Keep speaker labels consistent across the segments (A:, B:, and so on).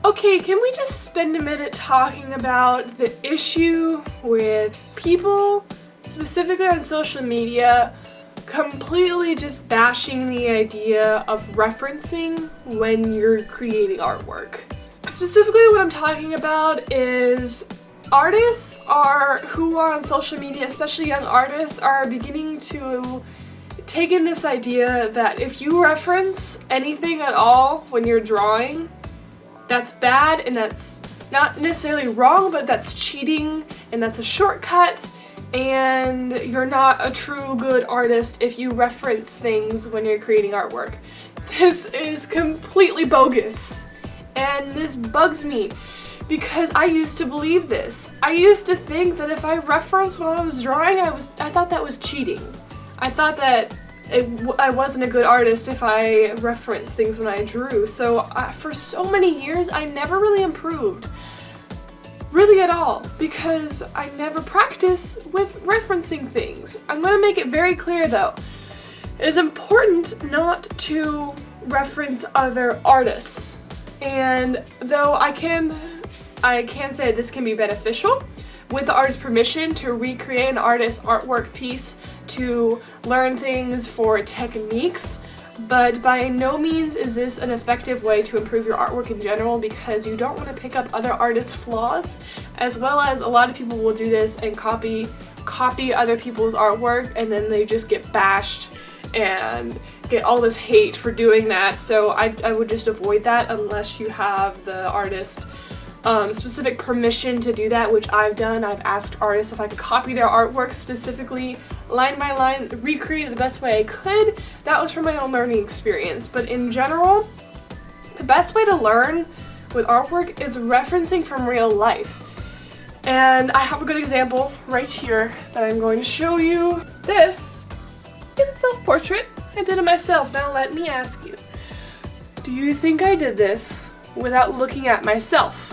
A: Okay, can we just spend a minute talking about the issue with people, specifically on social media, completely just bashing the idea of referencing when you're creating artwork? Specifically, what I'm talking about is artists who are on social media, especially young artists, are beginning to take in this idea that if you reference anything at all when you're drawing, that's bad, and that's not necessarily wrong, but that's cheating, and that's a shortcut, and you're not a true good artist if you reference things when you're creating artwork. This is completely bogus, and this bugs me because I used to believe this. I used to think that if I referenced when I was drawing, I thought that was cheating. I thought that I wasn't a good artist if I referenced things when I drew. So for so many years, I never really improved. Really at all. Because I never practiced with referencing things. I'm going to make it very clear though. It is important not to reference other artists. And though I can say this can be beneficial with the artist's permission to recreate an artist's artwork piece, to learn things for techniques, but by no means is this an effective way to improve your artwork in general, because you don't want to pick up other artists' flaws, as well as a lot of people will do this and copy other people's artwork, and then they just get bashed and get all this hate for doing that. So I would just avoid that unless you have the artist specific permission to do that, which I've done. I've asked artists if I could copy their artwork specifically, line by line, recreate it the best way I could. That was from my own learning experience. But in general, the best way to learn with artwork is referencing from real life. And I have a good example right here that I'm going to show you. This is a self-portrait. I did it myself. Now let me ask you, do you think I did this without looking at myself?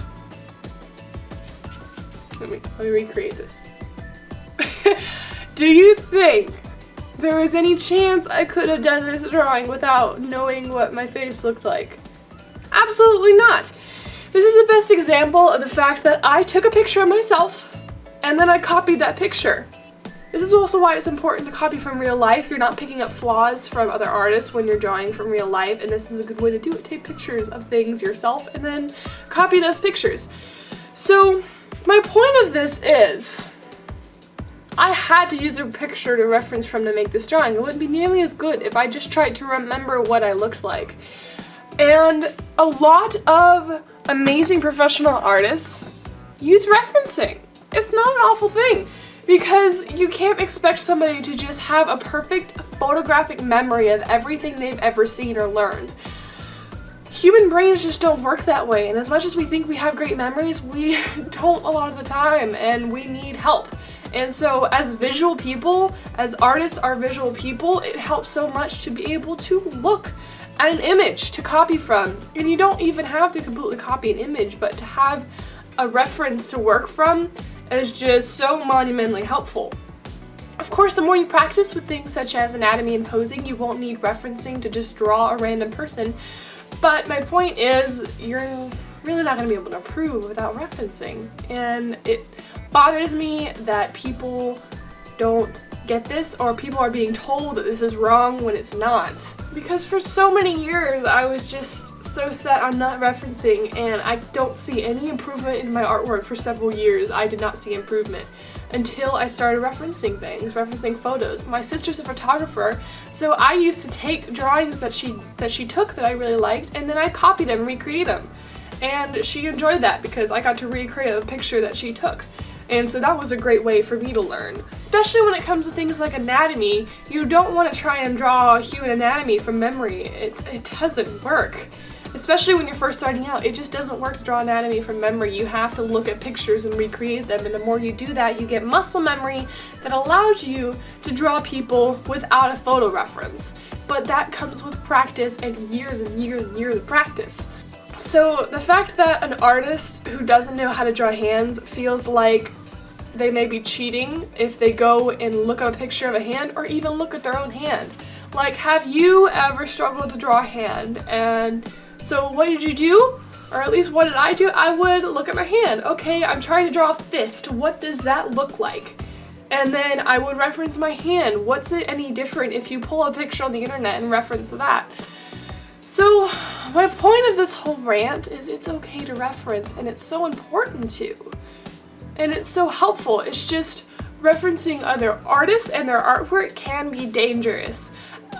A: Let me recreate this. Do you think there was any chance I could have done this drawing without knowing what my face looked like? Absolutely not. This is the best example of the fact that I took a picture of myself and then I copied that picture. This is also why it's important to copy from real life. You're not picking up flaws from other artists when you're drawing from real life, and this is a good way to do it. Take pictures of things yourself and then copy those pictures. So my point of this is, I had to use a picture to reference from to make this drawing. It wouldn't be nearly as good if I just tried to remember what I looked like. And a lot of amazing professional artists use referencing. It's not an awful thing, because you can't expect somebody to just have a perfect photographic memory of everything they've ever seen or learned. Human brains just don't work that way, and as much as we think we have great memories, we don't a lot of the time, and we need help. And so as visual people, as artists are visual people, it helps so much to be able to look at an image to copy from. And you don't even have to completely copy an image, but to have a reference to work from is just so monumentally helpful. Of course, the more you practice with things such as anatomy and posing, you won't need referencing to just draw a random person. But my point is, you're really not going to be able to improve without referencing. And it bothers me that people don't get this, or people are being told that this is wrong when it's not. Because for so many years, I was just so set on not referencing, and I don't see any improvement in my artwork for several years. I did not see improvement until I started referencing things, referencing photos. My sister's a photographer, so I used to take drawings that she took that I really liked, and then I copied them and recreate them. And she enjoyed that because I got to recreate a picture that she took. And so that was a great way for me to learn. Especially when it comes to things like anatomy, you don't want to try and draw human anatomy from memory. It doesn't work. Especially when you're first starting out, it just doesn't work to draw anatomy from memory. You have to look at pictures and recreate them, and the more you do that, you get muscle memory that allows you to draw people without a photo reference. But that comes with practice and years and years and years of practice. So the fact that an artist who doesn't know how to draw hands feels like they may be cheating if they go and look at a picture of a hand or even look at their own hand. Like, have you ever struggled to draw a hand? And so what did you do? Or at least what did I do? I would look at my hand. Okay, I'm trying to draw a fist. What does that look like? And then I would reference my hand. What's it any different if you pull a picture on the internet and reference that? So my point of this whole rant is it's okay to reference, and it's so important to. And it's so helpful. It's just referencing other artists and their artwork can be dangerous.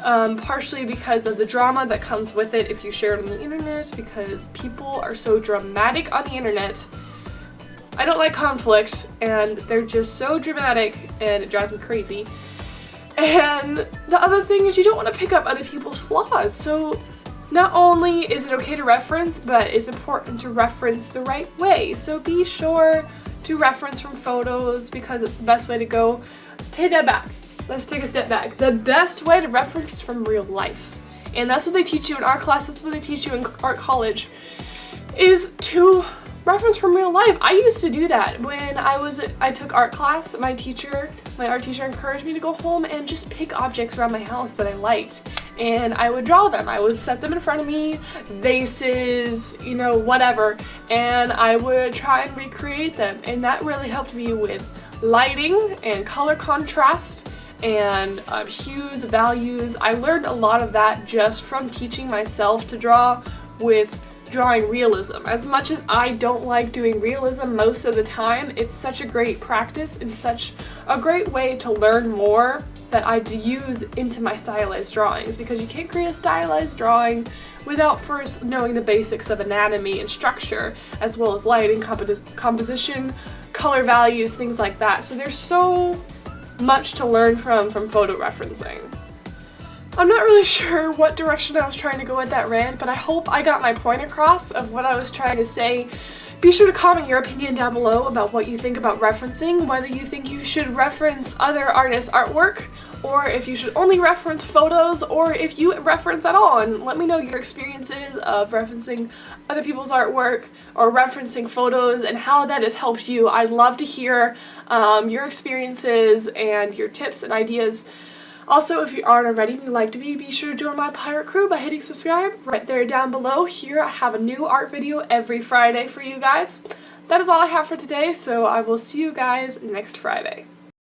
A: Partially because of the drama that comes with it if you share it on the internet, because people are so dramatic on the internet. I don't like conflict, and they're just so dramatic, and it drives me crazy. And the other thing is you don't want to pick up other people's flaws, so not only is it okay to reference, but it's important to reference the right way. So be sure to reference from photos because it's the best way to go. Take that back. Let's take a step back. The best way to reference is from real life. And that's what they teach you in art class, that's what they teach you in art college, is to reference from real life. I used to do that when I took art class. My art teacher encouraged me to go home and just pick objects around my house that I liked. And I would draw them. I would set them in front of me, vases, you know, whatever. And I would try and recreate them. And that really helped me with lighting and color contrast and hues, values. I learned a lot of that just from teaching myself to draw with drawing realism. As much as I don't like doing realism most of the time, it's such a great practice and such a great way to learn more that I use into my stylized drawings, because you can't create a stylized drawing without first knowing the basics of anatomy and structure, as well as lighting, composition, color values, things like that. So there's so much to learn from photo referencing. I'm not really sure what direction I was trying to go with that rant, but I hope I got my point across of what I was trying to say. Be sure to comment your opinion down below about what you think about referencing, whether you think you should reference other artists' artwork, or if you should only reference photos, or if you reference at all, and let me know your experiences of referencing other people's artwork or referencing photos and how that has helped you. I'd love to hear your experiences and your tips and ideas. Also, if you aren't already and you'd like to be sure to join my pirate crew by hitting subscribe right there down below. Here I have a new art video every Friday for you guys. That is all I have for today, so I will see you guys next Friday.